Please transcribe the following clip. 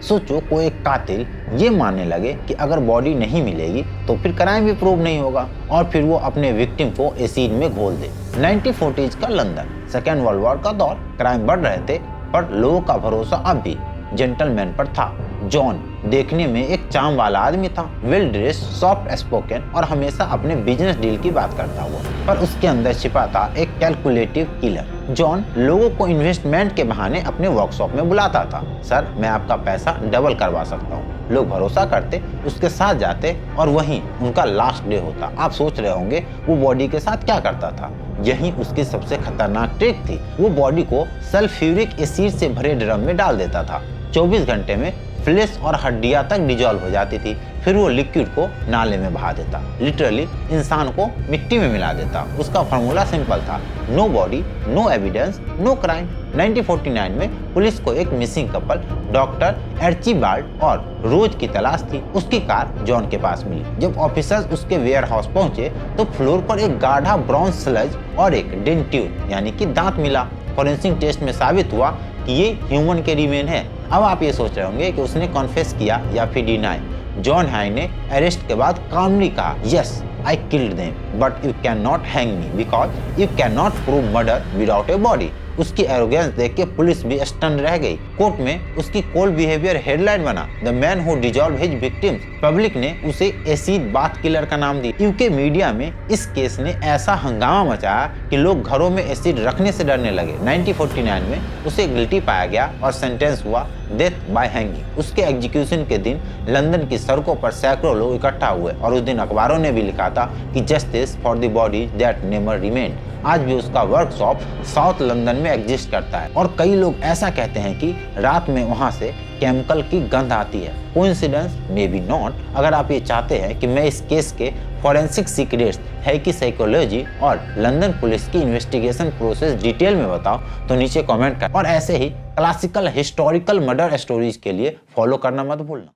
सोचो कोई एक कातिल ये मानने लगे कि अगर बॉडी नहीं मिलेगी तो फिर क्राइम भी प्रूव नहीं होगा और फिर वो अपने विक्टिम को एसिड में घोल दे। 1940s का लंदन, सेकेंड वर्ल्ड वॉर का दौर, क्राइम बढ़ रहे थे पर लोगों का भरोसा अब भी जेंटलमैन पर था। जॉन देखने में एक चार्म वाला आदमी था, वेल ड्रेस्ड, सॉफ्ट स्पोकन और हमेशा अपने बिजनेस डील की बात करता हुआ, पर उसके अंदर छिपा था एक कैलकुलेटिव किलर। जॉन लोगों को इन्वेस्टमेंट के बहाने अपने वर्कशॉप में बुलाता था। सर, मैं आपका पैसा डबल करवा सकता हूँ। लोग भरोसा करते, उसके साथ जाते और वहीं उनका लास्ट डे होता। आप सोच रहे होंगे वो बॉडी के साथ क्या करता था? यही उसकी सबसे खतरनाक ट्रिक थी। वो बॉडी को सल्फ्यूरिक एसिड से भरे ड्रम में डाल देता था। 24 घंटे में फ्लेश और हड्डियां तक डिजॉल्व हो जाती थी। फिर वो लिक्विड को नाले में बहा देता, लिटरली इंसान को मिट्टी में मिला देता। उसका फॉर्मूला सिंपल था, no body, no evidence, no crime. 1949 में पुलिस को एक मिसिंग कपल डॉक्टर एर्चिबाल्ड और रोज की तलाश थी। उसकी कार जॉन के पास मिली। जब ऑफिसर्स उसके वेयर हाउस पहुंचे तो फ्लोर पर एक गाढ़ा ब्राउन स्लज और एक डेंट्यूर यानी कि दांत मिला। फॉरेंसिक टेस्ट में साबित हुआ कि ये ह्यूमन के रिमेन है। अब आप ये सोच रहे होंगे कि उसने कॉन्फेस किया या फिर डिनाई। जॉन हाई ने अरेस्ट के बाद कामली कहा, yes I killed them but you can not hang me because you can not prove murder without a body. उसकी एरोगेंस देख के पुलिस भी स्टन रह गई। कोर्ट में उसकी कोल्ड बिहेवियर हेडलाइन बना, the man who dissolve his victims. Public ने उसे एसिड बाथ किलर का नाम दिया। यूके मीडिया में इस केस ने ऐसा हंगामा मचाया कि लोग घरों में एसिड रखने से डरने लगे। 1949 में उसे गिल्टी पाया गया और सेंटेंस हुआ डेथ बाय हैंगिंग। उसके एग्जीक्यूशन के दिन लंदन की सड़कों पर सैकड़ों लोग इकट्ठा हुए और उस दिन अखबारों ने भी लिखा था कि justice for the body that never remained. आज भी उसका वर्कशॉप साउथ लंदन में एग्जिस्ट करता है और कई लोग ऐसा कहते हैं कि रात में वहां से केमिकल की गंध आती है। कोइंसिडेंस? May be not. अगर आप ये चाहते हैं कि मैं इस केस के फॉरेंसिक सीक्रेट्स, है कि साइकोलॉजी और लंदन पुलिस की इन्वेस्टिगेशन प्रोसेस डिटेल में बताओ तो नीचे कमेंट कर। और ऐसे ही क्लासिकल हिस्टोरिकल मर्डर स्टोरीज के लिए फॉलो करना मत भूलना।